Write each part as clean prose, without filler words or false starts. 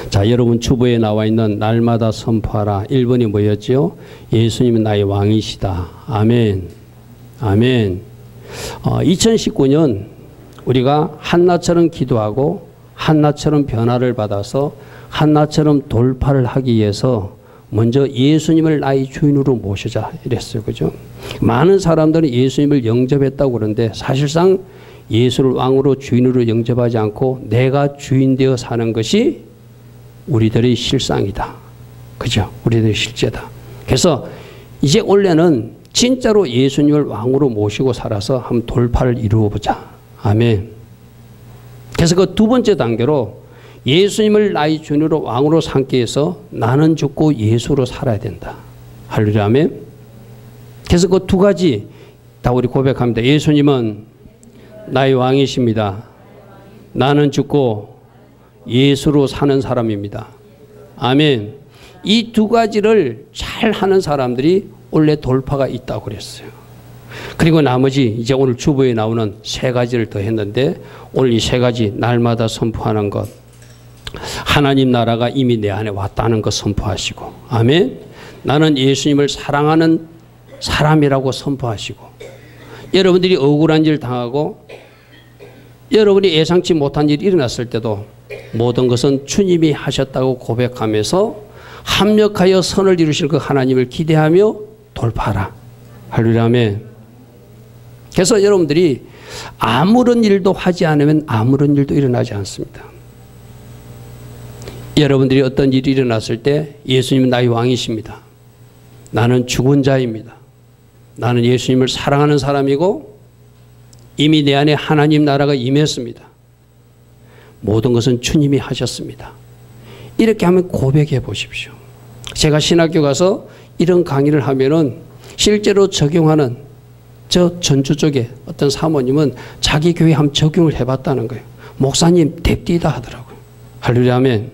자, 여러분 주보에 나와 있는 날마다 선포하라 1번이 뭐였죠? 예수님은 나의 왕이시다. 아멘. 아멘. 2019년 우리가 한나처럼 기도하고 한나처럼 변화를 받아서 한나처럼 돌파를 하기 위해서 먼저 예수님을 나의 주인으로 모시자 이랬어요. 그죠? 많은 사람들은 예수님을 영접했다고 그러는데 사실상 예수를 왕으로 주인으로 영접하지 않고 내가 주인 되어 사는 것이 우리들의 실상이다. 그죠? 우리들의 실제다. 그래서 이제 원래는 진짜로 예수님을 왕으로 모시고 살아서 한번 돌파를 이루어 보자. 아멘. 그래서 그 두 번째 단계로 예수님을 나의 주인으로 왕으로 삼기 위해서 나는 죽고 예수로 살아야 된다. 할렐루야. 아멘. 그래서 그 두 가지 다 우리 고백합니다. 예수님은 나의 왕이십니다. 나는 죽고 예수로 사는 사람입니다. 아멘. 이 두 가지를 잘 하는 사람들이 원래 돌파가 있다고 그랬어요. 그리고 나머지 이제 오늘 주보에 나오는 세 가지를 더 했는데 오늘 이 세 가지 날마다 선포하는 것, 하나님 나라가 이미 내 안에 왔다는 것 선포하시고, 아멘. 나는 예수님을 사랑하는 사람이라고 선포하시고, 여러분들이 억울한 일 당하고 여러분이 예상치 못한 일이 일어났을 때도 모든 것은 주님이 하셨다고 고백하면서 합력하여 선을 이루실 그 하나님을 기대하며 돌파하라. 할렐루야. 아멘. 그래서 여러분들이 아무런 일도 하지 않으면 아무런 일도 일어나지 않습니다. 여러분들이 어떤 일이 일어났을 때 예수님은 나의 왕이십니다. 나는 죽은 자입니다. 나는 예수님을 사랑하는 사람이고 이미 내 안에 하나님 나라가 임했습니다. 모든 것은 주님이 하셨습니다. 이렇게 하면 고백해 보십시오. 제가 신학교 가서 이런 강의를 하면은 실제로 적용하는 저 전주 쪽에 어떤 사모님은 자기 교회 한번 적용을 해봤다는 거예요. 목사님 대띠다 하더라고요. 할렐루야. 아멘.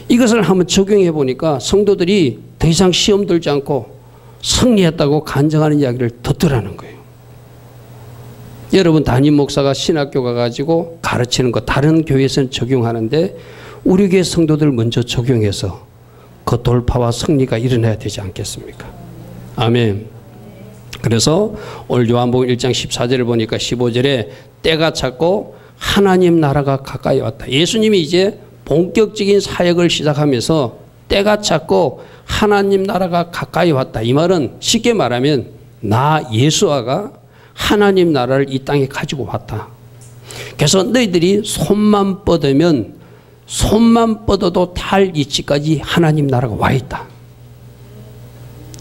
이것을 한번 적용해 보니까 성도들이 더 이상 시험 들지 않고 승리했다고 간증하는 이야기를 듣더라는 거예요. 여러분 담임 목사가 신학교 가가지고 가르치는 거 다른 교회에서는 적용하는데 우리 교회 성도들 먼저 적용해서 그 돌파와 승리가 일어나야 되지 않겠습니까? 아멘. 그래서 오늘 요한복음 1장 14절을 보니까 15절에 때가 찼고 하나님 나라가 가까이 왔다. 예수님이 이제 본격적인 사역을 시작하면서 때가 찼고 하나님 나라가 가까이 왔다. 이 말은 쉽게 말하면 나 예수아가 하나님 나라를 이 땅에 가지고 왔다. 그래서 너희들이 손만 뻗으면 손만 뻗어도 달 이치까지 하나님 나라가 와 있다.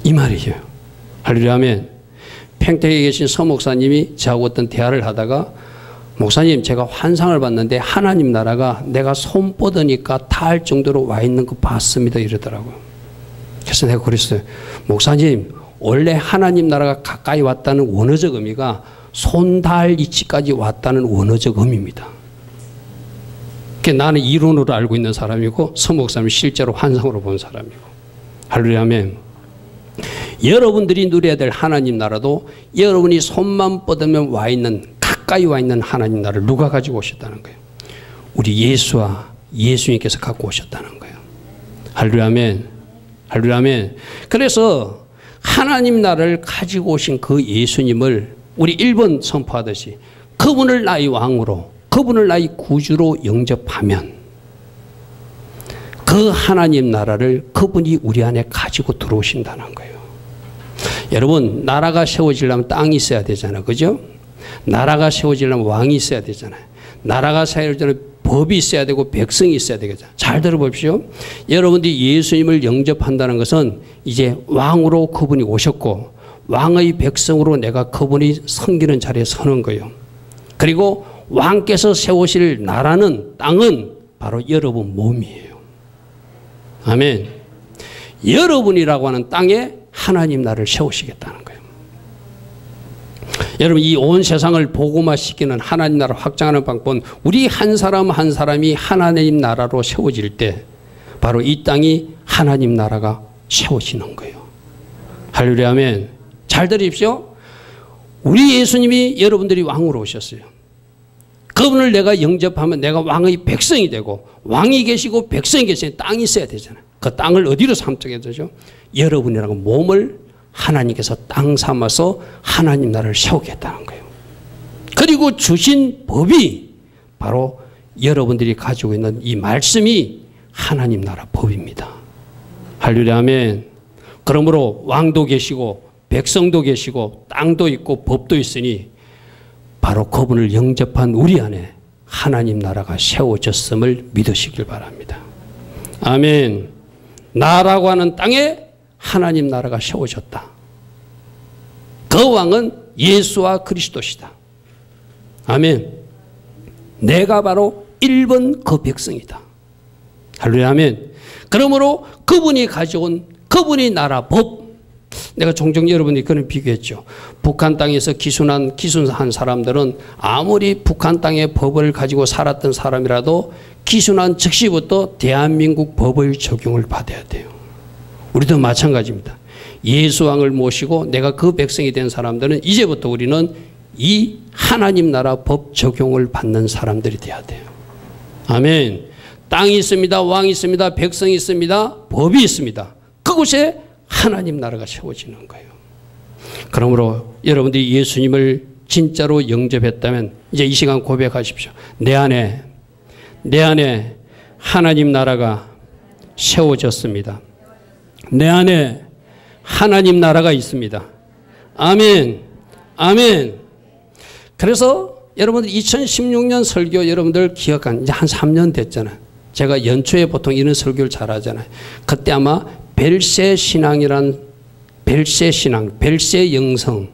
이 말이에요. 할렐루야. 아멘. 평택에 계신 서 목사님이 저하고 어떤 대화를 하다가 목사님 제가 환상을 봤는데 하나님 나라가 내가 손 뻗으니까 닿을 정도로 와 있는 거 봤습니다 이러더라고요. 그래서 내가 그랬어요. 목사님 원래 하나님 나라가 가까이 왔다는 원어적 의미가 손 닿을 이치까지 왔다는 원어적 의미입니다. 나는 이론으로 알고 있는 사람이고 서 목사님은 실제로 환상으로 본 사람이고. 할렐루야. 아멘. 여러분들이 누려야 될 하나님 나라도 여러분이 손만 뻗으면 와 있는 가까이 와 있는 하나님 나라를 누가 가지고 오셨다는 거예요? 우리 예수와 예수님께서 갖고 오셨다는 거예요. 할렐루야. 아멘. 할렐루야. 아멘. 그래서 하나님 나라를 가지고 오신 그 예수님을 우리 1번 선포하듯이 그분을 나의 왕으로 그분을 나의 구주로 영접하면 그 하나님 나라를 그분이 우리 안에 가지고 들어오신다는 거예요. 여러분 나라가 세워지려면 땅이 있어야 되잖아요. 그죠? 나라가 세워지려면 왕이 있어야 되잖아요. 나라가 세워지려면 법이 있어야 되고 백성이 있어야 되겠죠. 잘 들어보십시오. 여러분들이 예수님을 영접한다는 것은 이제 왕으로 그분이 오셨고 왕의 백성으로 내가 그분이 섬기는 자리에 서는 거예요. 그리고 왕께서 세우실 나라는 땅은 바로 여러분 몸이에요. 아멘. 여러분이라고 하는 땅에 하나님 나라를 세우시겠다는 거예요. 여러분 이 온 세상을 복음화시키는 하나님 나라 확장하는 방법은 우리 한 사람 한 사람이 하나님 나라로 세워질 때 바로 이 땅이 하나님 나라가 세워지는 거예요. 할렐루야. 아멘. 잘 들으십시오. 우리 예수님이 여러분들이 왕으로 오셨어요. 그분을 내가 영접하면 내가 왕의 백성이 되고, 왕이 계시고 백성이 계시니 땅이 있어야 되잖아요. 그 땅을 어디로 삼게 되죠? 여러분이라고 몸을 하나님께서 땅 삼아서 하나님 나라를 세우겠다는 거예요. 그리고 주신 법이 바로 여러분들이 가지고 있는 이 말씀이 하나님 나라 법입니다. 할렐루야, 아멘. 그러므로 왕도 계시고 백성도 계시고 땅도 있고 법도 있으니 바로 그분을 영접한 우리 안에 하나님 나라가 세워졌음을 믿으시길 바랍니다. 아멘. 나라고 하는 땅에 하나님 나라가 세워졌다. 그 왕은 예수와 그리스도시다. 아멘. 내가 바로 1번 그 백성이다. 할렐루야, 아멘. 그러므로 그분이 가져온 그분이 나라 법, 내가 종종 여러분이 그런 비교했죠. 북한 땅에서 기순한 사람들은 아무리 북한 땅의 법을 가지고 살았던 사람이라도 기순한 즉시부터 대한민국 법의 적용을 받아야 돼요. 우리도 마찬가지입니다. 예수왕을 모시고 내가 그 백성이 된 사람들은 이제부터 우리는 이 하나님 나라 법 적용을 받는 사람들이 돼야 돼요. 아멘. 땅이 있습니다. 왕이 있습니다. 백성이 있습니다. 법이 있습니다. 그곳에 하나님 나라가 세워지는 거예요. 그러므로 여러분들이 예수님을 진짜로 영접했다면 이제 이 시간 고백하십시오. 내 안에 하나님 나라가 세워졌습니다. 내 안에 하나님 나라가 있습니다. 아멘. 아멘. 그래서 여러분들 2016년 설교 여러분들 기억한 이제 한 3년 됐잖아요. 제가 연초에 보통 이런 설교를 잘 하잖아요. 그때 아마 벨세 신앙이란 벨세 신앙, 벨세 영성,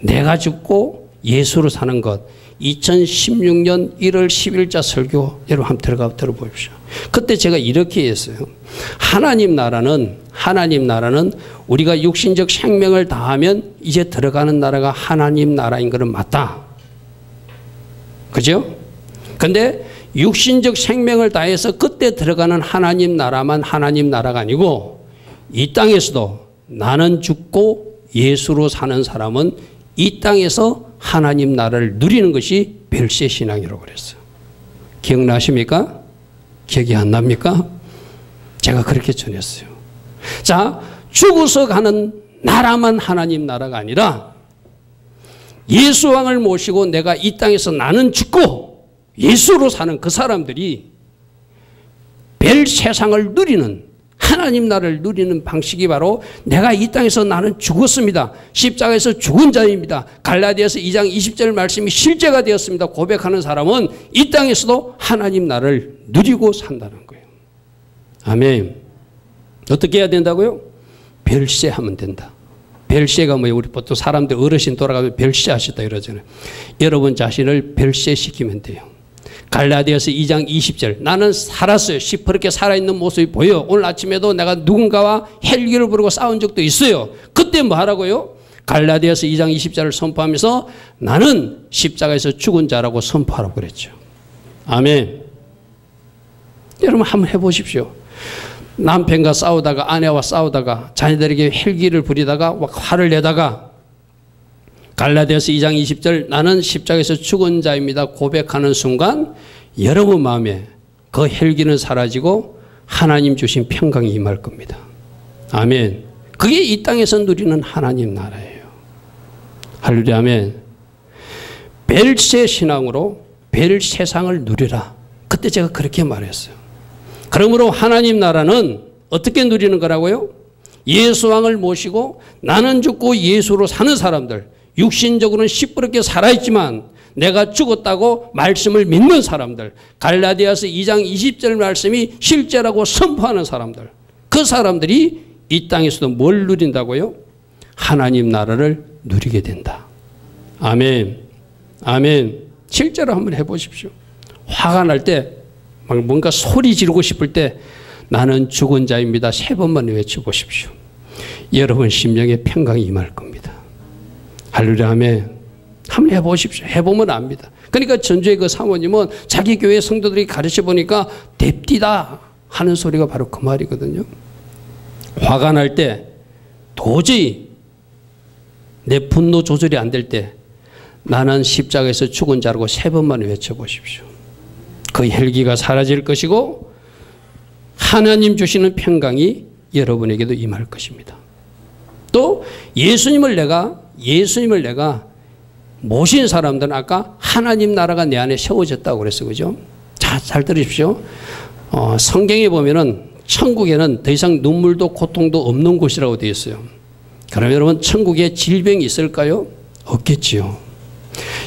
내가 죽고 예수로 사는 것, 2016년 1월 10일자 설교 여러분 한번 들어가 들어보십시오. 그때 제가 이렇게 했어요. 하나님 나라는 우리가 육신적 생명을 다하면 이제 들어가는 나라가 하나님 나라인 것은 맞다. 그죠? 근데 육신적 생명을 다해서 그때 들어가는 하나님 나라만 하나님 나라가 아니고 이 땅에서도 나는 죽고 예수로 사는 사람은 이 땅에서 하나님 나라를 누리는 것이 벨세 신앙이라고 그랬어요. 기억나십니까? 기억이 안 납니까? 제가 그렇게 전했어요. 자, 죽어서 가는 나라만 하나님 나라가 아니라 예수왕을 모시고 내가 이 땅에서 나는 죽고 예수로 사는 그 사람들이 별 세상을 누리는 하나님 나라를 누리는 방식이 바로 내가 이 땅에서 나는 죽었습니다. 십자가에서 죽은 자입니다. 갈라디아서 2장 20절 말씀이 실제가 되었습니다. 고백하는 사람은 이 땅에서도 하나님 나라를 누리고 산다는 거예요. 아멘. 어떻게 해야 된다고요? 별세하면 된다. 별세가 뭐예요? 우리 보통 사람들 어르신 돌아가면 별세 하셨다 이러잖아요. 여러분 자신을 별세시키면 돼요. 갈라디아서 2장 20절 나는 살았어요. 시퍼렇게 살아있는 모습이 보여. 오늘 아침에도 내가 누군가와 헬기를 부르고 싸운 적도 있어요. 그때 뭐 하라고요? 갈라디아서 2장 20절을 선포하면서 나는 십자가에서 죽은 자라고 선포하라고 그랬죠. 아멘. 여러분 한번 해보십시오. 남편과 싸우다가 아내와 싸우다가 자녀들에게 헬기를 부리다가 화를 내다가 갈라디아서 2장 20절 나는 십자가에서 죽은 자입니다 고백하는 순간 여러분 마음에 그 헬기는 사라지고 하나님 주신 평강이 임할 겁니다. 아멘. 그게 이 땅에서 누리는 하나님 나라예요. 할렐루야, 아멘. 벨세 신앙으로 벨 세상을 누리라. 그때 제가 그렇게 말했어요. 그러므로 하나님 나라는 어떻게 누리는 거라고요? 예수왕을 모시고 나는 죽고 예수로 사는 사람들, 육신적으로는 시퍼렇게 살아있지만 내가 죽었다고 말씀을 믿는 사람들, 갈라디아서 2장 20절 말씀이 실제라고 선포하는 사람들, 그 사람들이 이 땅에서도 뭘 누린다고요? 하나님 나라를 누리게 된다. 아멘. 아멘. 실제로 한번 해보십시오. 화가 날 때 뭔가 소리 지르고 싶을 때 나는 죽은 자입니다 3번만 외쳐보십시오. 여러분 심령에 평강이 임할 겁니다. 할렐루야, 아멘. 한번 해보십시오. 해보면 압니다. 그러니까 전주의 그 사모님은 자기 교회 성도들이 가르쳐 보니까 뎁디다 하는 소리가 바로 그 말이거든요. 화가 날 때 도저히 내 분노 조절이 안 될 때 나는 십자가에서 죽은 자라고 3번만 외쳐보십시오. 그 혈기가 사라질 것이고 하나님 주시는 평강이 여러분에게도 임할 것입니다. 또 예수님을 내가 모신 사람들은 아까 하나님 나라가 내 안에 세워졌다고 그랬어요. 그죠? 자, 잘 들으십시오. 성경에 보면은 천국에는 더 이상 눈물도 고통도 없는 곳이라고 되어 있어요. 그럼 여러분 천국에 질병이 있을까요? 없겠지요.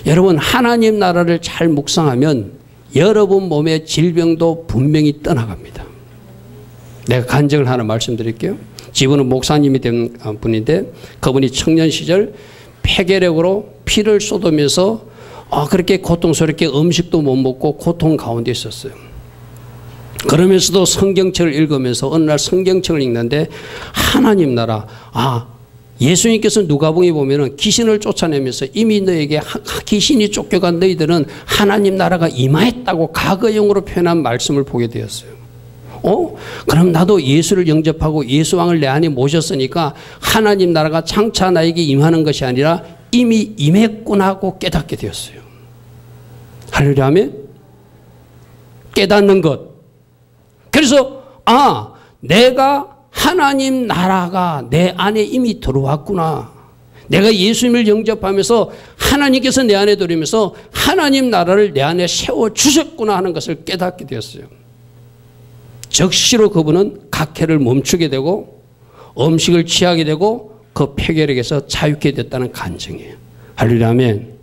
여러분 하나님 나라를 잘 묵상하면 여러분 몸의 질병도 분명히 떠나갑니다. 내가 간증을 하나 말씀드릴게요. 지분은 목사님이 된 분인데 그분이 청년 시절 폐결핵으로 피를 쏟으면서 그렇게 고통스럽게 음식도 못 먹고 고통 가운데 있었어요. 그러면서도 성경책을 읽으면서 어느 날 성경책을 읽는데 하나님 나라, 예수님께서 누가복음에 보면은 귀신을 쫓아내면서 이미 너에게 귀신이 쫓겨간 너희들은 하나님 나라가 임하였다고 과거형으로 표현한 말씀을 보게 되었어요. 그럼 나도 예수를 영접하고 예수 왕을 내 안에 모셨으니까 하나님 나라가 장차 나에게 임하는 것이 아니라 이미 임했구나 하고 깨닫게 되었어요. 할렐루야 하면 깨닫는 것. 그래서 내가 하나님 나라가 내 안에 이미 들어왔구나. 내가 예수님을 영접하면서 하나님께서 내 안에 들어오면서 하나님 나라를 내 안에 세워주셨구나 하는 것을 깨닫게 되었어요. 즉시로 그분은 각해를 멈추게 되고 음식을 취하게 되고 그 폐결핵에서 자유케 됐다는 간증이에요. 할렐루야 아멘.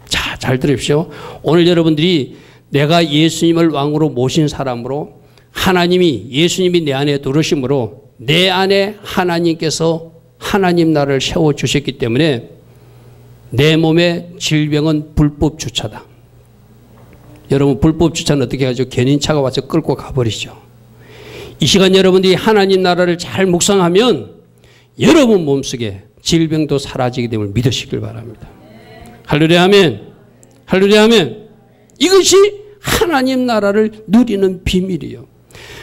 자, 잘 들으십시오. 오늘 여러분들이 내가 예수님을 왕으로 모신 사람으로 예수님이 내 안에 들어오심으로 내 안에 하나님께서 하나님 나라를 세워주셨기 때문에 내 몸의 질병은 불법 주차다. 여러분 불법 주차는 어떻게 하죠? 견인차가 와서 끌고 가버리죠. 이 시간 여러분들이 하나님 나라를 잘 묵상하면 여러분 몸속에 질병도 사라지게 됨을 믿으시길 바랍니다. 할렐루야 아멘. 할렐루야 아멘. 이것이 하나님 나라를 누리는 비밀이에요.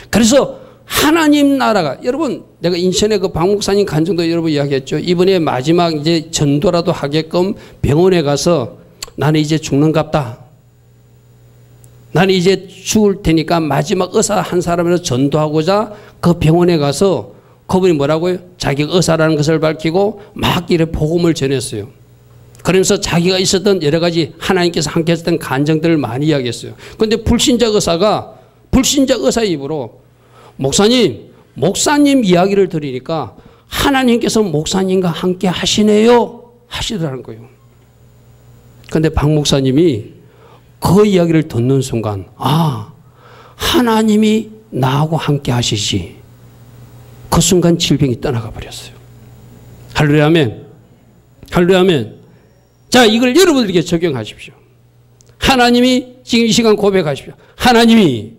그래서 하나님 나라가 여러분 내가 인천에 그 박 목사님 간증도 여러분 이야기했죠. 이번에 마지막 이제 전도라도 하게끔 병원에 가서 나는 이제 죽는갑다. 나는 이제 죽을 테니까 마지막 의사 한 사람으로 전도하고자 그 병원에 가서 그분이 뭐라고요? 자기가 의사라는 것을 밝히고 막 이래 복음을 전했어요. 그러면서 자기가 있었던 여러 가지 하나님께서 함께 했던 간증들을 많이 이야기했어요. 그런데 불신자 의사 입으로 목사님 이야기를 들으니까 하나님께서 목사님과 함께 하시더라는 거예요. 그런데 박 목사님이 그 이야기를 듣는 순간 하나님이 나하고 함께 하시지. 그 순간 질병이 떠나가 버렸어요. 할렐루야 아멘. 할렐루야 아멘. 자, 이걸 여러분들에게 적용하십시오. 하나님이 지금 이 시간 고백하십시오. 하나님이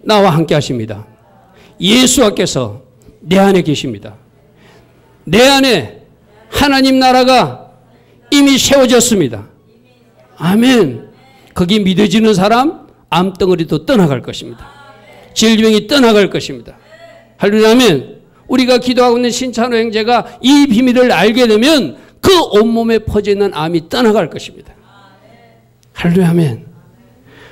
나와 함께 하십니다. 예수께서 내 안에 계십니다. 내 안에 하나님 나라가 이미 세워졌습니다. 아멘. 거기 믿어지는 사람 암덩어리도 떠나갈 것입니다. 질병이 떠나갈 것입니다. 할렐루야 아멘. 우리가 기도하고 있는 신찬호 형제가 이 비밀을 알게 되면 그 온몸에 퍼져 있는 암이 떠나갈 것입니다. 할렐루야 아멘.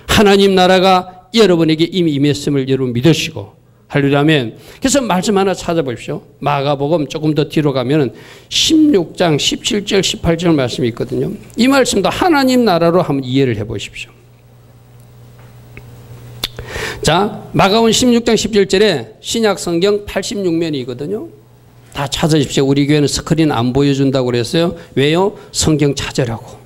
하나님 나라가 여러분에게 이미 임했음을 여러분 믿으시고 할렐루야 아멘. 그래서 말씀 하나 찾아보십시오. 마가복음 조금 더 뒤로 가면 16장 17절 18절 말씀이 있거든요. 이 말씀도 하나님 나라로 한번 이해를 해보십시오. 자, 마가복음 16장 17절에 신약성경 86면이거든요. 다 찾아주십시오. 우리 교회는 스크린 안 보여준다고 그랬어요. 왜요? 성경 찾으라고.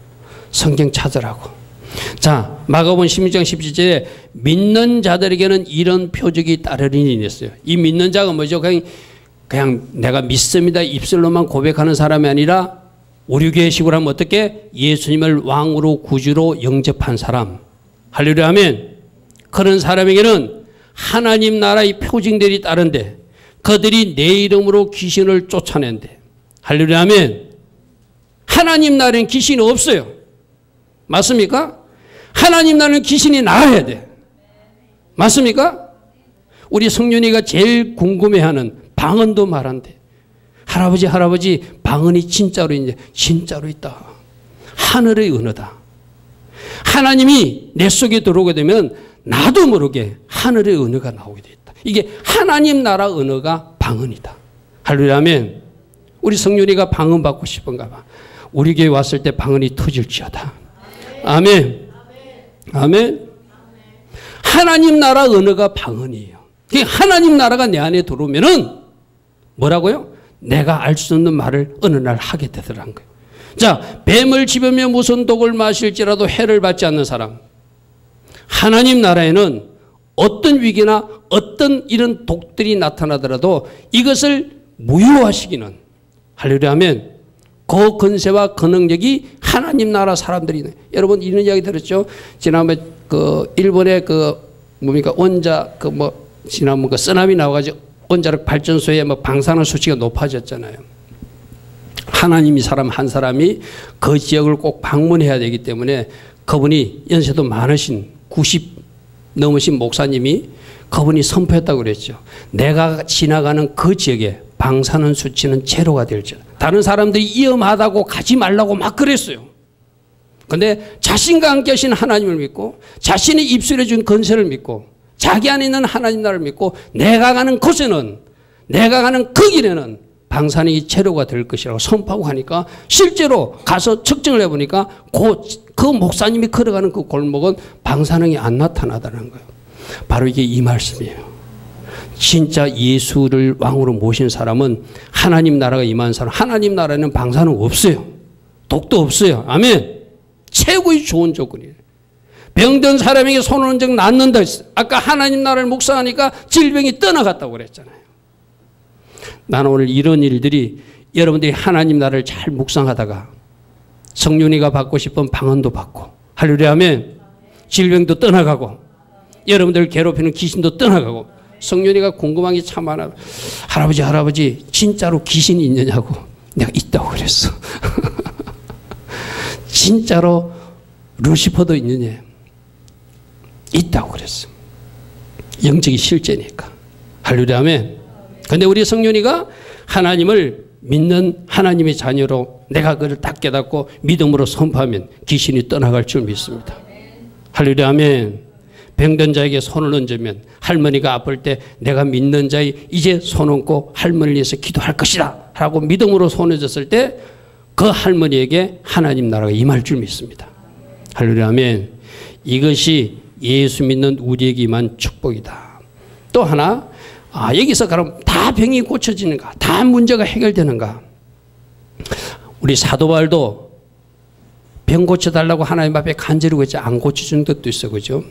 자, 마가복음 16장 17절에 믿는 자들에게는 이런 표적이 따르리니 했어요. 이 믿는 자가 뭐죠? 그냥 내가 믿습니다. 입술로만 고백하는 사람이 아니라 우리 교회식으로 하면 어떻게? 예수님을 왕으로 구주로 영접한 사람. 할렐루야 아멘. 그런 사람에게는 하나님 나라의 표징들이 따른데 그들이 내 이름으로 귀신을 쫓아낸대. 할렐루야 아멘. 하나님 나라엔 귀신이 없어요. 맞습니까? 하나님 나라는 귀신이 나가야 돼. 맞습니까? 우리 성윤이가 제일 궁금해하는 방언도 말한대. 할아버지 방언이 진짜로 있다. 하늘의 언어다. 하나님이 내 속에 들어오게 되면 나도 모르게 하늘의 언어가 나오게 돼 있다. 이게 하나님 나라 언어가 방언이다. 할렐루야 아멘. 우리 성윤이가 방언 받고 싶은가 봐. 우리 교회 왔을 때 방언이 터질지어다. 아멘. 아멘. 하나님 나라 언어가 방언이에요. 하나님 나라가 내 안에 들어오면은 뭐라고요? 내가 알 수 없는 말을 어느 날 하게 되더라는 거예요. 자, 뱀을 집으며 무슨 독을 마실지라도 해를 받지 않는 사람. 하나님 나라에는 어떤 위기나 어떤 이런 독들이 나타나더라도 이것을 무효화시키는, 할렐루야 하면 그 건세와 그 능력이 하나님 나라 사람들이 있는. 여러분 이런 이야기 들었죠? 지난번에 그 일본의 그 뭡니까 원자 그 뭐 지난번 그 쓰나미 나와가지고 원자력 발전소에 뭐 방사능 수치가 높아졌잖아요. 하나님이 사람 한 사람이 그 지역을 꼭 방문해야 되기 때문에 그분이 연세도 많으신 90 넘으신 목사님이 그분이 선포했다고 그랬죠. 내가 지나가는 그 지역에 방사능 수치는 제로가 될지어다. 다른 사람들이 위험하다고 가지 말라고 막 그랬어요. 그런데 자신과 함께 하신 하나님을 믿고 자신이 입술해 준 건세를 믿고 자기 안에 있는 하나님 나라를 믿고 내가 가는 곳에는, 내가 가는 그 길에는 방사능이 제로가 될 것이라고 선포하고 하니까 실제로 가서 측정을 해보니까 그 목사님이 걸어가는 그 골목은 방사능이 안 나타나다는 거예요. 바로 이게 이 말씀이에요. 진짜 예수를 왕으로 모신 사람은 하나님 나라가 임한 사람. 하나님 나라에는 방사능 없어요. 독도 없어요. 아멘. 최고의 좋은 조건이에요. 병든 사람에게 손 얹은 적 낫는다 했어요. 아까 하나님 나라를 묵상하니까 질병이 떠나갔다고 그랬잖아요. 나는 오늘 이런 일들이 여러분들이 하나님 나라를 잘 묵상하다가 성윤이가 받고 싶은 방언도 받고 할렐루야 하면 질병도 떠나가고 여러분들 괴롭히는 귀신도 떠나가고. 성윤이가 궁금한 게 참 많아. 할아버지 진짜로 귀신이 있느냐고. 내가 있다고 그랬어. 진짜로 루시퍼도 있느냐. 있다고 그랬어. 영적인 실제니까. 할렐루야 아멘. 근데 우리 성윤이가 하나님을 믿는 하나님의 자녀로 내가 그를 딱 깨닫고 믿음으로 선포하면 귀신이 떠나갈 줄 믿습니다. 할렐루야 아멘. 병든 자에게 손을 얹으면 할머니가 아플 때 내가 믿는 자의 이제 손 얹고 할머니를 위해서 기도할 것이다 라고 믿음으로 손 얹었을 때 그 할머니에게 하나님 나라가 임할 줄 믿습니다. 할렐루야 아멘. 이것이 예수 믿는 우리에게 임한 축복이다. 또 하나, 여기서 그럼 다 병이 고쳐지는가? 다 문제가 해결되는가? 우리 사도 바울도 병 고쳐달라고 하나님 앞에 간절히 구했지 안 고쳐주는 것도 있어. 그죠?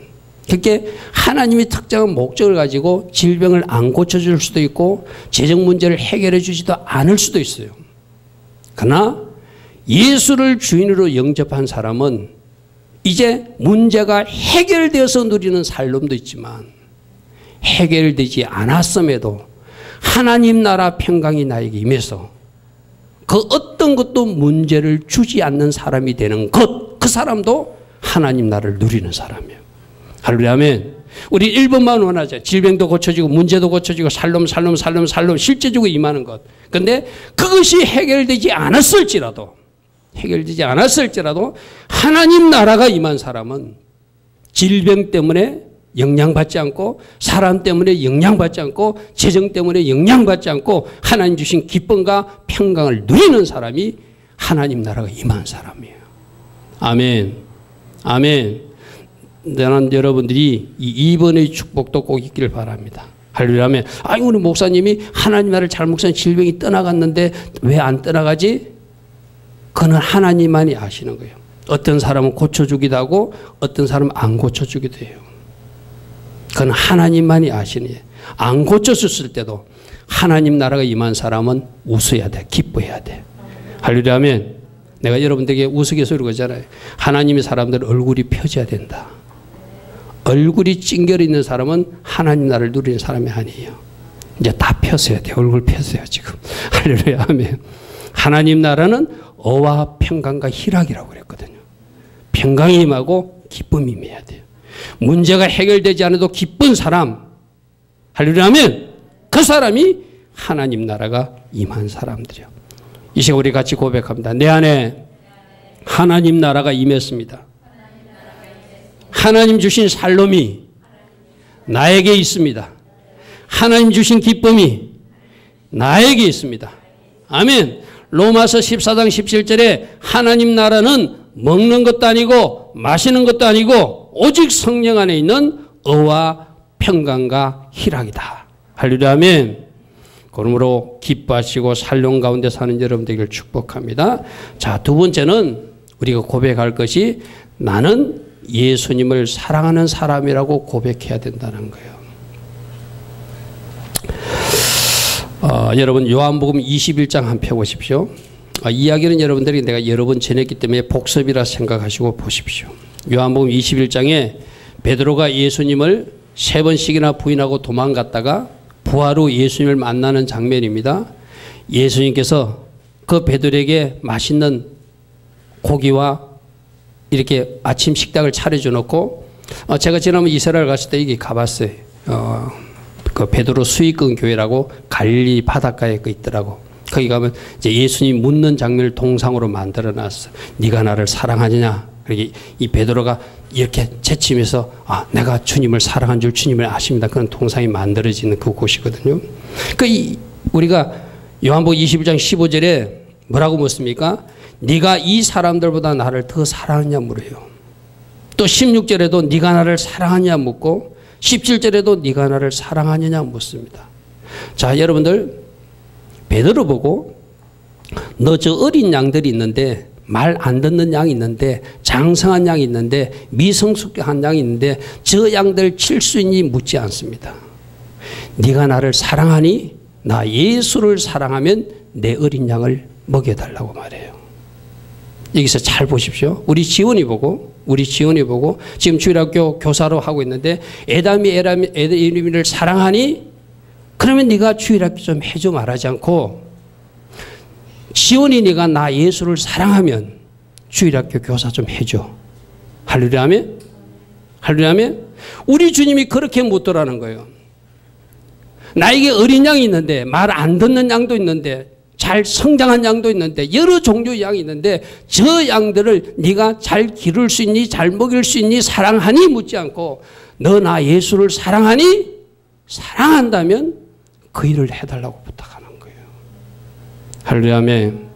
그렇게 하나님이 특정한 목적을 가지고 질병을 안 고쳐줄 수도 있고 재정 문제를 해결해 주지도 않을 수도 있어요. 그러나 예수를 주인으로 영접한 사람은 이제 문제가 해결되어서 누리는 삶도 있지만 해결되지 않았음에도 하나님 나라 평강이 나에게 임해서 그 어떤 것도 문제를 주지 않는 사람이 되는 것, 그 사람도 하나님 나라를 누리는 사람이에요. 할렐루야 아멘. 우리 1번만 원하자. 질병도 고쳐지고 문제도 고쳐지고 살롬 실제적으로 임하는 것. 그런데 그것이 해결되지 않았을지라도 하나님 나라가 임한 사람은 질병 때문에 영향받지 않고 사람 때문에 영향받지 않고 재정 때문에 영향받지 않고 하나님 주신 기쁨과 평강을 누리는 사람이 하나님 나라가 임한 사람이에요. 아멘. 아멘. 나는 여러분들이 이 2번의 축복도 꼭 있기를 바랍니다. 할렐루야 하면 우리 목사님이 하나님 나라를 잘 묵상한 질병이 떠나갔는데 왜 안 떠나가지? 그건 하나님만이 아시는 거예요. 어떤 사람은 고쳐주기도 하고 어떤 사람은 안 고쳐주기도 해요. 그건 하나님만이 아시는 거예요. 안 고쳐줬을 때도 하나님 나라가 임한 사람은 웃어야 돼. 기뻐해야 돼. 할렐루야 하면 내가 여러분들에게 우스갯소리로 그러잖아요. 하나님의 사람들 얼굴이 펴져야 된다. 얼굴이 찡겨져 있는 사람은 하나님 나라를 누리는 사람이 아니에요. 이제 다 펴서야 돼. 얼굴 펴서요 지금. 할렐루야 하면 하나님 나라는 어와 평강과 희락이라고 그랬거든요. 평강이 임하고 기쁨이 임해야 돼요. 문제가 해결되지 않아도 기쁜 사람, 할렐루야 하면 그 사람이 하나님 나라가 임한 사람들이요. 이 시간 우리 같이 고백합니다. 내 안에 하나님 나라가 임했습니다. 하나님 주신 살롬이 나에게 있습니다. 하나님 주신 기쁨이 나에게 있습니다. 아멘. 로마서 14장 17절에 하나님 나라는 먹는 것도 아니고 마시는 것도 아니고 오직 성령 안에 있는 의와 평강과 희락이다. 할렐루야. 아멘. 그러므로 기뻐하시고 살롱 가운데 사는 여러분 되기를 축복합니다. 자, 두 번째는 우리가 고백할 것이 나는 예수님을 사랑하는 사람이라고 고백해야 된다는 거예요. 여러분 요한복음 21장 한번 펴보십시오. 이야기는 여러분들이 내가 여러 번 전했기 때문에 복습이라 생각하시고 보십시오. 요한복음 21장에 베드로가 예수님을 3번씩이나 부인하고 도망갔다가 부활 후 예수님을 만나는 장면입니다. 예수님께서 그 베드로에게 맛있는 고기와 이렇게 아침 식탁을 차려줘 놓고 제가 지난번 이스라엘 갔을 때 여기 가봤어요. 그 베드로 수익금 교회라고 갈릴리 바닷가에 그 있더라고. 거기 가면 이제 예수님 묻는 장면을 동상으로 만들어 놨어. 네가 나를 사랑하느냐? 그러게 이 베드로가 이렇게 채치면서 내가 주님을 사랑한 줄 주님을 아십니다. 그런 동상이 만들어지는 그 곳이거든요. 우리가 요한복음 21장 15절에 뭐라고 묻습니까? 네가 이 사람들보다 나를 더 사랑하냐 물어요. 또 16절에도 네가 나를 사랑하냐 묻고 17절에도 네가 나를 사랑하느냐 묻습니다. 자, 여러분들 베드로 보고 너 저 어린 양들이 있는데 말 안 듣는 양이 있는데 장성한 양이 있는데 미성숙한 양이 있는데 저 양들 칠 수 있니 묻지 않습니다. 네가 나를 사랑하니 나 예수를 사랑하면 내 어린 양을 먹여달라고 말해요. 여기서 잘 보십시오. 우리 지원이 보고 지금 주일학교 교사로 하고 있는데 에다미를 사랑하니 그러면 네가 주일학교 좀 해줘 말하지 않고 지원이 네가 나 예수를 사랑하면 주일학교 교사 좀 해줘. 할렐루야 아멘. 할렐루야 아멘. 우리 주님이 그렇게 묻더라는 거예요. 나에게 어린 양이 있는데 말 안 듣는 양도 있는데 잘 성장한 양도 있는데 여러 종류의 양이 있는데 저 양들을 네가 잘 기를 수 있니 잘 먹일 수 있니 사랑하니 묻지 않고 너 나 예수를 사랑하니 사랑한다면 그 일을 해달라고 부탁하는 거예요. 할렐루야 아멘.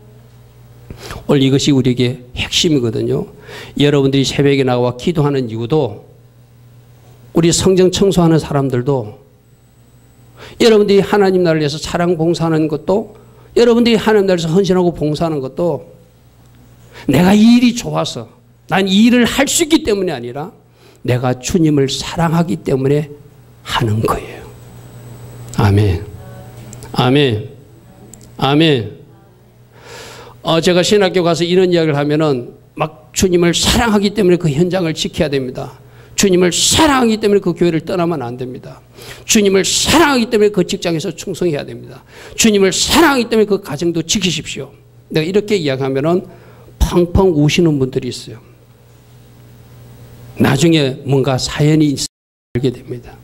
오늘 이것이 우리에게 핵심이거든요. 여러분들이 새벽에 나와 기도하는 이유도 우리 성경 청소하는 사람들도 여러분들이 하나님 나라를 위해서 사랑 봉사하는 것도 여러분들이 하나님 나라에서 헌신하고 봉사하는 것도 내가 이 일이 좋아서 난 이 일을 할 수 있기 때문이 아니라 내가 주님을 사랑하기 때문에 하는 거예요. 아멘. 아멘. 아멘. 제가 신학교 가서 이런 이야기를 하면은 막 주님을 사랑하기 때문에 그 현장을 지켜야 됩니다. 주님을 사랑하기 때문에 그 교회를 떠나면 안 됩니다. 주님을 사랑하기 때문에 그 직장에서 충성해야 됩니다. 주님을 사랑하기 때문에 그 가정도 지키십시오. 내가 이렇게 이야기하면은 펑펑 우시는 분들이 있어요. 나중에 뭔가 사연이 있어 알게 됩니다.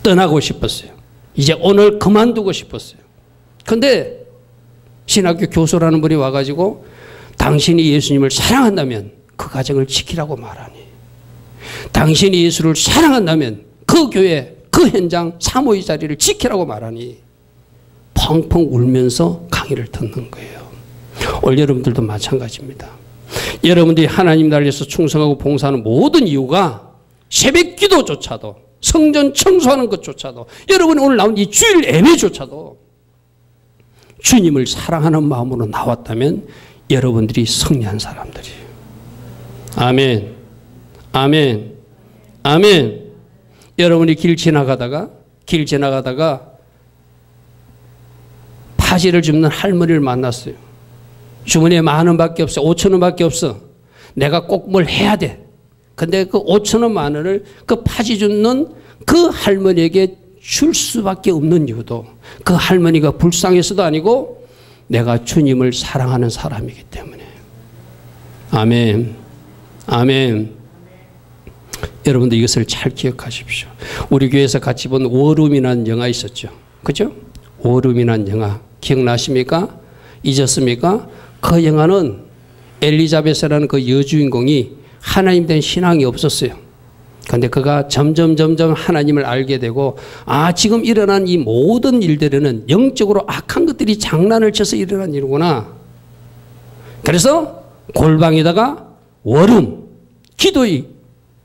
떠나고 싶었어요. 이제 오늘 그만두고 싶었어요. 근데 신학교 교수라는 분이 와가지고 당신이 예수님을 사랑한다면 그 가정을 지키라고 말하니 당신이 예수를 사랑한다면 그 교회 그 현장 사모의 자리를 지키라고 말하니 펑펑 울면서 강의를 듣는 거예요. 오늘 여러분들도 마찬가지입니다. 여러분들이 하나님 나라를 위해서 충성하고 봉사하는 모든 이유가 새벽 기도조차도 성전 청소하는 것조차도 여러분이 오늘 나온 이 주일 예배조차도 주님을 사랑하는 마음으로 나왔다면 여러분들이 승리한 사람들이에요. 아멘. 아멘. 아멘. 여러분이 길 지나가다가 파지를 줍는 할머니를 만났어요. 주머니에 10,000원밖에 없어. 5,000원밖에 없어. 내가 꼭 뭘 해야 돼. 근데 그 5,000원 10,000원을 그 파지 줍는 그 할머니에게 줄 수밖에 없는 이유도 그 할머니가 불쌍해서도 아니고 내가 주님을 사랑하는 사람이기 때문에. 아멘. 아멘. 여러분들 이것을 잘 기억하십시오. 우리 교회에서 같이 본 워룸이라는 영화 있었죠. 그죠? 워룸이라는 영화 기억나십니까? 잊었습니까? 그 영화는 엘리자베스라는 그 여주인공이 하나님 된 신앙이 없었어요. 그런데 그가 점점 하나님을 알게 되고, 지금 일어난 이 모든 일들에는 영적으로 악한 것들이 장난을 쳐서 일어난 일이구나. 그래서 골방에다가 월음, 기도의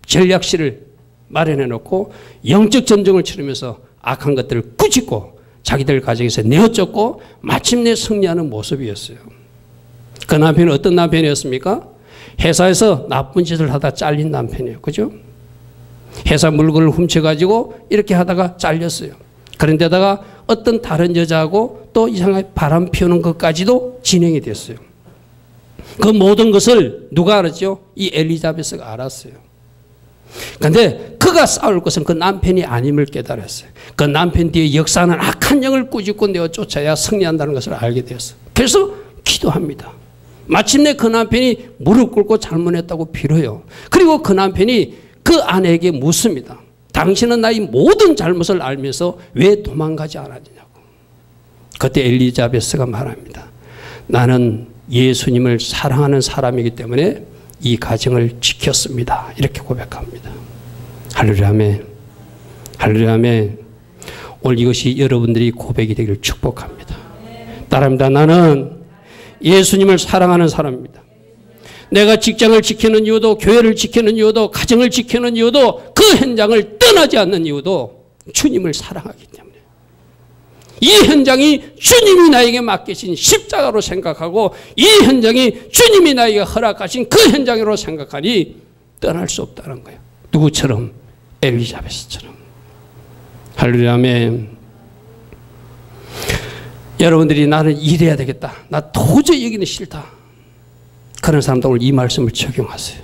전략실을 마련해 놓고 영적 전쟁을 치르면서 악한 것들을 꾸짖고 자기들 가정에서 내어쫓고 마침내 승리하는 모습이었어요. 그 남편은 어떤 남편이었습니까? 회사에서 나쁜 짓을 하다 잘린 남편이에요. 그죠? 회사 물건을 훔쳐가지고 이렇게 하다가 잘렸어요. 그런데다가 어떤 다른 여자하고 또 이상하게 바람 피우는 것까지도 진행이 됐어요. 그 모든 것을 누가 알았죠? 이 엘리자베스가 알았어요. 그런데 그가 싸울 것은 그 남편이 아님을 깨달았어요. 그 남편 뒤에 역사하는 악한 영을 꾸짖고 내어 쫓아야 승리한다는 것을 알게 되었어요. 그래서 기도합니다. 마침내 그 남편이 무릎 꿇고 잘못했다고 빌어요. 그리고 그 남편이 그 아내에게 묻습니다. 당신은 나의 모든 잘못을 알면서 왜 도망가지 않았느냐고. 그때 엘리자베스가 말합니다. 나는 예수님을 사랑하는 사람이기 때문에 이 가정을 지켰습니다. 이렇게 고백합니다. 할렐루야 아멘. 할렐루야 아멘. 오늘 이것이 여러분들이 고백이 되기를 축복합니다. 따라합니다. 나는 예수님을 사랑하는 사람입니다. 내가 직장을 지키는 이유도, 교회를 지키는 이유도, 가정을 지키는 이유도, 그 현장을 떠나지 않는 이유도 주님을 사랑하기 때문에. 이 현장이 주님이 나에게 맡기신 십자가로 생각하고, 이 현장이 주님이 나에게 허락하신 그 현장으로 생각하니 떠날 수 없다는 거예요. 누구처럼? 엘리자베스처럼. 할렐루야 아멘. 여러분들이 나는 일해야 되겠다, 나 도저히 여기는 싫다, 그런 사람도 오늘 이 말씀을 적용하세요.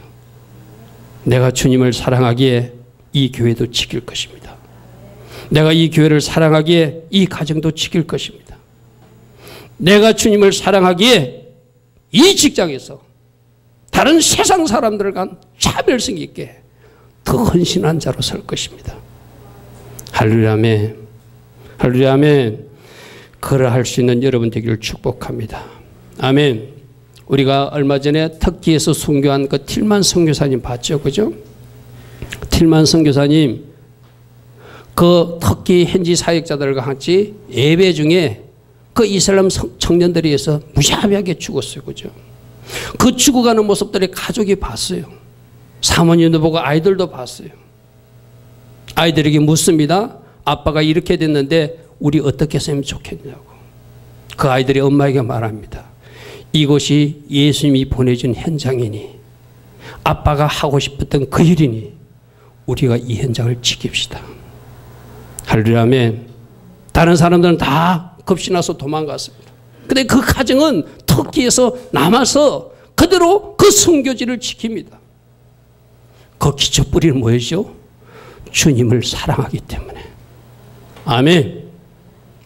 내가 주님을 사랑하기에 이 교회도 지킬 것입니다. 내가 이 교회를 사랑하기에 이 가정도 지킬 것입니다. 내가 주님을 사랑하기에 이 직장에서 다른 세상 사람들과 차별성 있게 더 헌신한 자로 설 것입니다. 할렐루야 아멘. 할렐루야 아멘. 그러할 수 있는 여러분 되기를 축복합니다. 아멘. 우리가 얼마 전에 터키에서 순교한 그 틸만 선교사님 봤죠? 그죠? 틸만 선교사님, 그 터키 현지 사역자들과 같이 예배 중에 그 이슬람 청년들에 의해서 무자비하게 죽었어요. 그죠? 그 죽어가는 모습들을 가족이 봤어요. 사모님도 보고 아이들도 봤어요. 아이들에게 묻습니다. 아빠가 이렇게 됐는데 우리 어떻게 했으면 좋겠냐고. 그 아이들이 엄마에게 말합니다. 이곳이 예수님이 보내준 현장이니, 아빠가 하고 싶었던 그 일이니 우리가 이 현장을 지킵시다. 할렐루야 아멘. 다른 사람들은 다 겁신나서 도망갔습니다. 그런데 그 가정은 터키에서 남아서 그대로 그 선교지를 지킵니다. 그 기초 뿌리는 뭐였죠? 주님을 사랑하기 때문에. 아멘.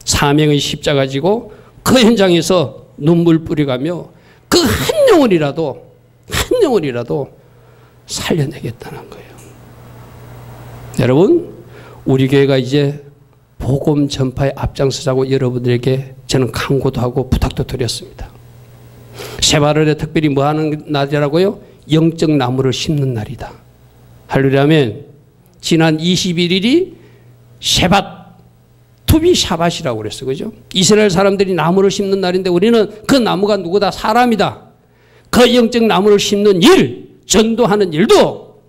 사명의 십자가 지고 그 현장에서 눈물 뿌려가며 그 한 영혼이라도 살려내겠다는 거예요. 여러분, 우리 교회가 이제 복음 전파에 앞장서자고 여러분들에게 저는 강구도 하고 부탁도 드렸습니다. 세바르에 특별히 뭐 하는 날이라고요? 영적 나무를 심는 날이다. 할렐루야 아멘. 지난 21일이 셰밧 투비 샤밧이라고 그랬어요. 그죠? 이스라엘 사람들이 나무를 심는 날인데 우리는 그 나무가 누구다? 사람이다. 그 영적 나무를 심는 일, 전도하는 일도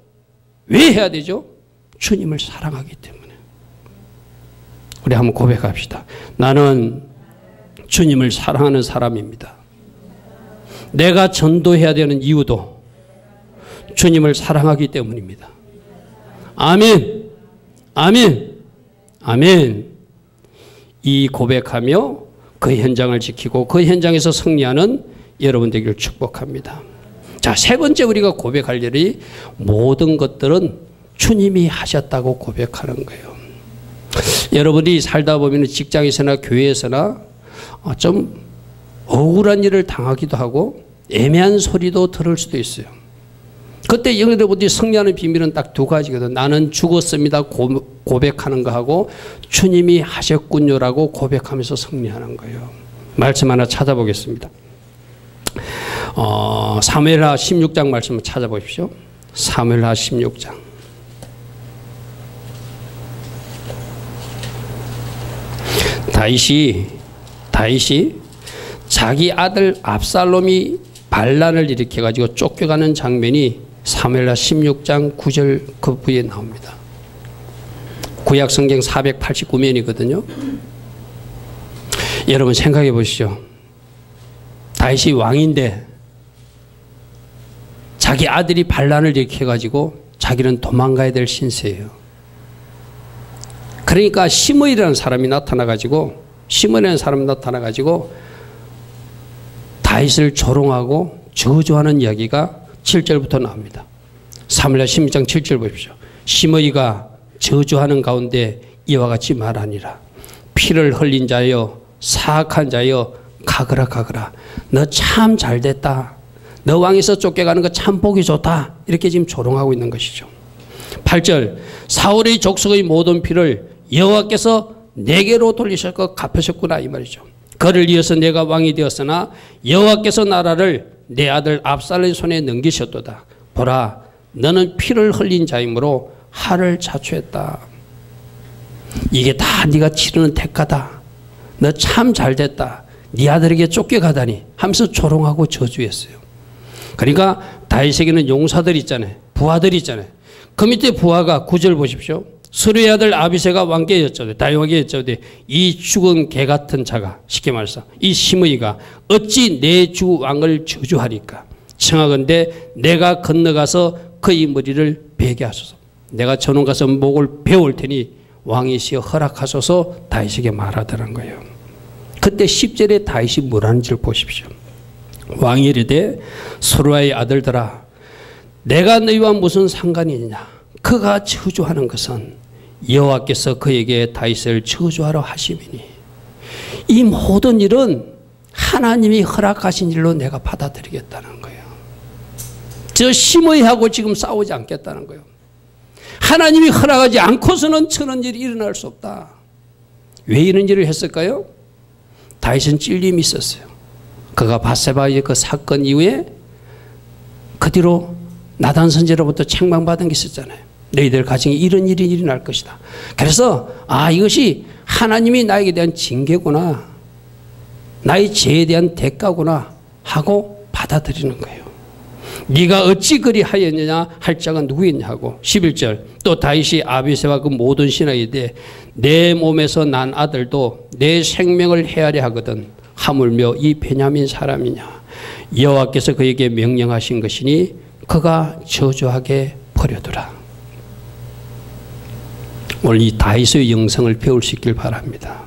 왜 해야 되죠? 주님을 사랑하기 때문에. 우리 한번 고백합시다. 나는 주님을 사랑하는 사람입니다. 내가 전도해야 되는 이유도 주님을 사랑하기 때문입니다. 아멘. 아멘. 아멘. 이 고백하며 그 현장을 지키고 그 현장에서 승리하는 여러분 되기를 축복합니다. 자, 세 번째 우리가 고백할 일이 모든 것들은 주님이 하셨다고 고백하는 거예요. 여러분이 살다 보면 직장에서나 교회에서나 좀 억울한 일을 당하기도 하고 애매한 소리도 들을 수도 있어요. 그때 여러분들이 승리하는 비밀은 딱 두 가지거든. 나는 죽었습니다 고백하는 거하고 주님이 하셨군요라고 고백하면서 승리하는 거예요. 말씀 하나 찾아보겠습니다. 사무엘하 16장 말씀을 찾아보십시오. 사무엘하 16장. 다윗이 자기 아들 압살롬이 반란을 일으켜가지고 쫓겨가는 장면이 사무엘하 16장 9절 그 부에 나옵니다. 구약 성경 489면이거든요. 여러분 생각해 보시죠. 다윗이 왕인데 자기 아들이 반란을 일으켜가지고 자기는 도망가야 될 신세예요. 그러니까 시므이라는 사람이 나타나가지고 다윗을 조롱하고 저주하는 이야기가 7절부터 나옵니다. 사무엘하 16장 7절 보십시오. 시므이가 저주하는 가운데 이와 같이 말하니라. 피를 흘린 자여 사악한 자여 가거라 가거라. 너 참 잘됐다. 너 왕에서 쫓겨가는 거 참 보기 좋다. 이렇게 지금 조롱하고 있는 것이죠. 8절 사울의 족속의 모든 피를 여호와께서 내게로 돌리셨고 갚으셨구나 이 말이죠. 그를 이어서 내가 왕이 되었으나 여호와께서 나라를 내 아들 압살롬의 손에 넘기셨도다. 보라 너는 피를 흘린 자이므로 하를 자초했다. 이게 다 네가 치르는 대가다. 너 참 잘됐다. 네 아들에게 쫓겨가다니 하면서 조롱하고 저주했어요. 그러니까 다윗에게는 용사들 있잖아요. 부하들 있잖아요. 그 밑에 부하가 9절 보십시오. 스루의 아들 아비새가 왕께 여쭤되 다윗 왕께 여쭤되 이 죽은 개 같은 자가 쉽게 말해서 이 시므이가 어찌 내 주 왕을 저주하리까. 청하건대 내가 건너가서 그의 머리를 베게 하소서. 내가 저놈 가서 목을 베올 테니 왕이시여 허락하소서 다윗에게 말하더란 거예요. 그때 10절에 다윗이 뭐라는 줄 보십시오. 왕이 이르되 스루아의 아들들아 내가 너희와 무슨 상관이 있냐. 그가 저주하는 것은 여호와께서 그에게 다윗을 저주하러 하심이니 이 모든 일은 하나님이 허락하신 일로 내가 받아들이겠다는 거예요. 저 시므이하고 지금 싸우지 않겠다는 거예요. 하나님이 허락하지 않고서는 저런 일이 일어날 수 없다. 왜 이런 일을 했을까요? 다윗은 찔림이 있었어요. 그가 밧세바의 그 사건 이후에 그 뒤로 나단 선지자로부터 책망받은 게 있었잖아요. 너희들 가정에 이런 일이 일어날 것이다. 그래서 이것이 하나님이 나에게 대한 징계구나. 나의 죄에 대한 대가구나 하고 받아들이는 거예요. 네가 어찌 그리 하였느냐 할 자가 누구였냐 하고 11절 또 다윗이 아비새와 그 모든 신하에 이르되 내 몸에서 난 아들도 내 생명을 헤아려 하거든 하물며 이 베냐민 사람이냐. 여호와께서 그에게 명령하신 것이니 그가 저주하게 버려두라. 오늘 이 다윗의 영성을 배울 수 있길 바랍니다.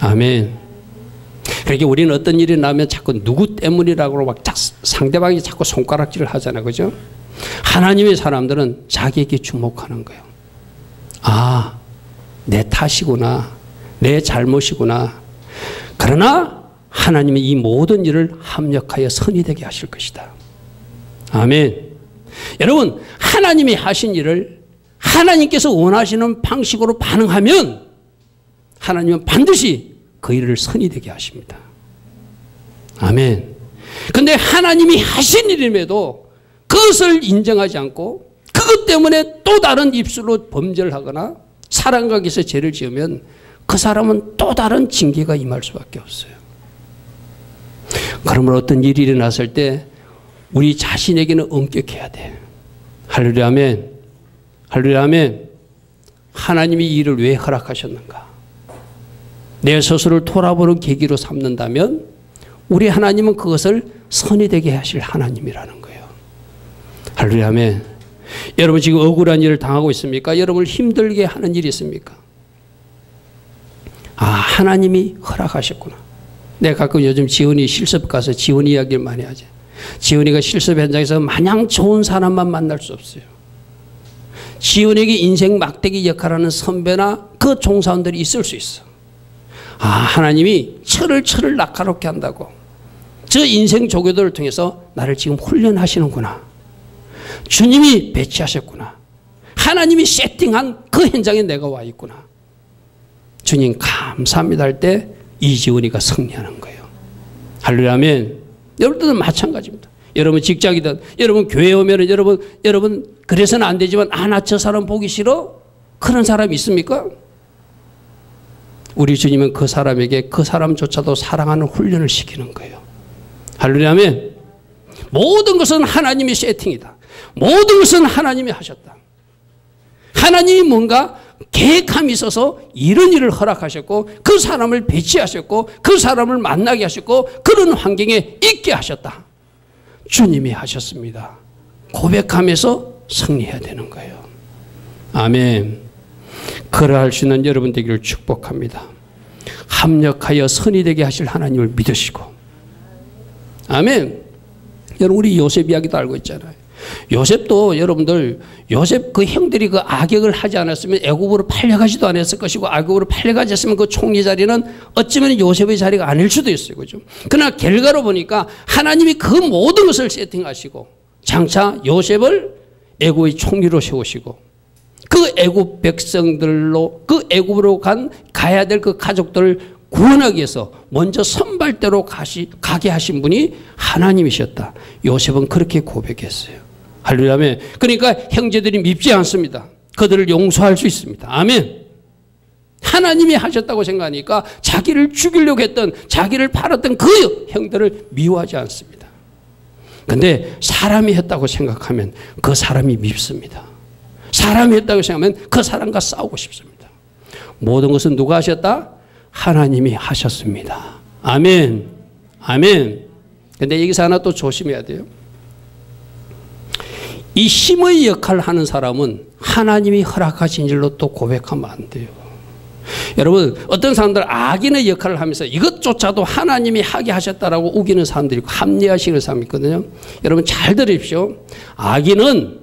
아멘. 그렇게 우리는 어떤 일이 나면 자꾸 누구 때문이라고 막 상대방이 자꾸 손가락질을 하잖아요. 그죠? 하나님의 사람들은 자기에게 주목하는 거예요. 내 탓이구나. 내 잘못이구나. 그러나 하나님이 이 모든 일을 합력하여 선이 되게 하실 것이다. 아멘. 여러분 하나님이 하신 일을 하나님께서 원하시는 방식으로 반응하면 하나님은 반드시 그 일을 선이 되게 하십니다. 아멘. 그런데 하나님이 하신 일임에도 그것을 인정하지 않고 그것 때문에 또 다른 입술로 범죄를 하거나 사람과 기서 죄를 지으면 그 사람은 또 다른 징계가 임할 수밖에 없어요. 그러면 어떤 일이 일어났을 때 우리 자신에게는 엄격해야 돼. 할렐루야 아멘. 할렐루야 아멘. 하나님이 이 일을 왜 허락하셨는가. 내 스스로를 돌아보는 계기로 삼는다면 우리 하나님은 그것을 선이 되게 하실 하나님이라는 거예요. 할렐루야 아멘. 여러분 지금 억울한 일을 당하고 있습니까? 여러분을 힘들게 하는 일이 있습니까? 하나님이 허락하셨구나. 내가 가끔 요즘 지훈이 실습 가서 지훈이 이야기를 많이 하죠. 지훈이가 실습 현장에서 마냥 좋은 사람만 만날 수 없어요. 지훈에게 인생 막대기 역할하는 선배나 그 종사원들이 있을 수 있어. 하나님이 철을 날카롭게 한다고. 저 인생 조교들을 통해서 나를 지금 훈련하시는구나. 주님이 배치하셨구나. 하나님이 세팅한 그 현장에 내가 와 있구나. 주님 감사합니다 할 때 이지훈이가 승리하는 거예요. 할렐루야 아멘. 여러분들은 마찬가지입니다. 여러분 직장이든 여러분 교회 오면은 여러분 그래서는 안 되지만 나 저 사람 보기 싫어? 그런 사람이 있습니까? 우리 주님은 그 사람에게 그 사람조차도 사랑하는 훈련을 시키는 거예요. 할렐루야 아멘. 모든 것은 하나님의 세팅이다. 모든 것은 하나님이 하셨다. 하나님이 뭔가 계획함이 있어서 이런 일을 허락하셨고 그 사람을 배치하셨고 그 사람을 만나게 하셨고 그런 환경에 있게 하셨다. 주님이 하셨습니다. 고백하면서 승리해야 되는 거예요. 아멘. 그러할 수 있는 여러분 되기를 축복합니다. 합력하여 선이 되게 하실 하나님을 믿으시고. 아멘. 여러분 우리 요셉 이야기도 알고 있잖아요. 요셉도 여러분들 요셉 그 형들이 그 악역을 하지 않았으면 애굽으로 팔려가지도 않았을 것이고 애굽으로 팔려가지 않았으면 그 총리 자리는 어쩌면 요셉의 자리가 아닐 수도 있어요. 그죠? 그러나 결과로 보니까 하나님이 그 모든 것을 세팅하시고 장차 요셉을 애굽의 총리로 세우시고 그 애굽 백성들로 그 애굽으로 가야 될 그 가족들을 구원하기 위해서 먼저 선발대로 가게 하신 분이 하나님이셨다. 요셉은 그렇게 고백했어요. 할렐루야. 그러니까 형제들이 밉지 않습니다. 그들을 용서할 수 있습니다. 아멘. 하나님이 하셨다고 생각하니까 자기를 죽이려고 했던 자기를 팔았던 그 형들을 미워하지 않습니다. 그런데 사람이 했다고 생각하면 그 사람이 밉습니다. 사람이 했다고 생각하면 그 사람과 싸우고 싶습니다. 모든 것은 누가 하셨다? 하나님이 하셨습니다. 아멘. 아멘. 근데 여기서 하나 또 조심해야 돼요. 이 힘의 역할을 하는 사람은 하나님이 허락하신 일로 또 고백하면 안 돼요. 여러분 어떤 사람들 악인의 역할을 하면서 이것조차도 하나님이 하게 하셨다라고 우기는 사람들이 있고 합리화시키는 사람이 있거든요. 여러분 잘 들으십시오. 악인은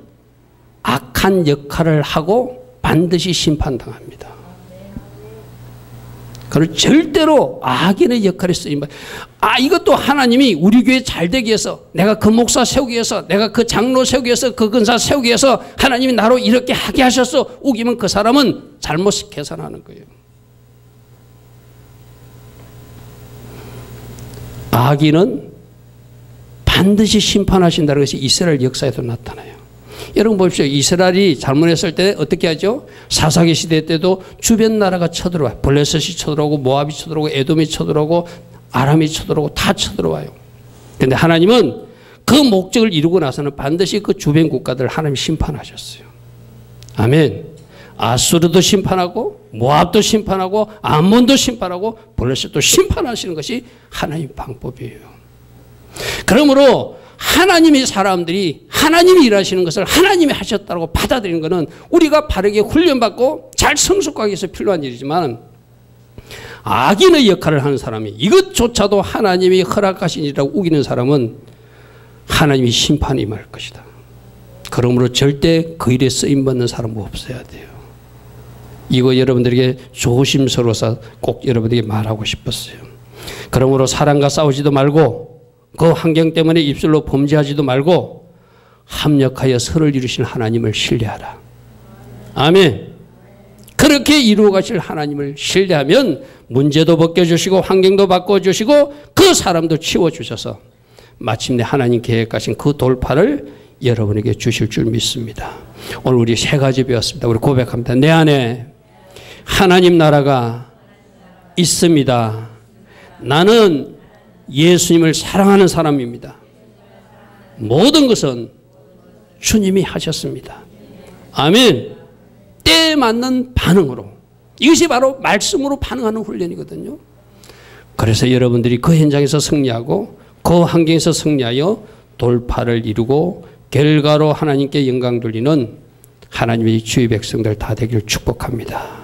악한 역할을 하고 반드시 심판당합니다. 그걸 절대로 악인의 역할에 쓰임. 이것도 하나님이 우리 교회 잘 되기 위해서 내가 그 목사 세우기 위해서 내가 그 장로 세우기 위해서 그 근사 세우기 위해서 하나님이 나로 이렇게 하게 하셨어. 우기면 그 사람은 잘못 계산하는 거예요. 악인은 반드시 심판하신다는 것이 이스라엘 역사에도 나타나요. 여러분 보십시오. 이스라엘이 잘못했을 때 어떻게 하죠? 사사기 시대 때도 주변 나라가 쳐들어와요. 블레셋이 쳐들어오고 모압이 쳐들어오고 에돔이 쳐들어오고 아람이 쳐들어오고 다 쳐들어와요. 그런데 하나님은 그 목적을 이루고 나서는 반드시 그 주변 국가들을 하나님이 심판하셨어요. 아멘. 아수르도 심판하고 모압도 심판하고 암몬도 심판하고 블레셋도 심판하시는 것이 하나님의 방법이에요. 그러므로 하나님이 사람들이 하나님이 일하시는 것을 하나님이 하셨다고 받아들이는 것은 우리가 바르게 훈련받고 잘 성숙하기 위해서 필요한 일이지만 악인의 역할을 하는 사람이 이것조차도 하나님이 허락하신 일이라고 우기는 사람은 하나님이 심판이 임할 것이다. 그러므로 절대 그 일에 쓰임받는 사람은 없어야 돼요. 이거 여러분들에게 조심스러워서 꼭 여러분들에게 말하고 싶었어요. 그러므로 사람과 싸우지도 말고 그 환경 때문에 입술로 범죄하지도 말고 합력하여 선을 이루신 하나님을 신뢰하라. 아멘. 그렇게 이루어 가실 하나님을 신뢰하면 문제도 벗겨주시고 환경도 바꿔주시고 그 사람도 치워주셔서 마침내 하나님 계획하신 그 돌파를 여러분에게 주실 줄 믿습니다. 오늘 우리 세 가지 배웠습니다. 우리 고백합니다. 내 안에 하나님 나라가 있습니다. 나는 예수님을 사랑하는 사람입니다. 모든 것은 주님이 하셨습니다. 아멘. 때에 맞는 반응으로. 이것이 바로 말씀으로 반응하는 훈련이거든요. 그래서 여러분들이 그 현장에서 승리하고 그 환경에서 승리하여 돌파를 이루고 결과로 하나님께 영광 돌리는 하나님의 주의 백성들 다 되기를 축복합니다.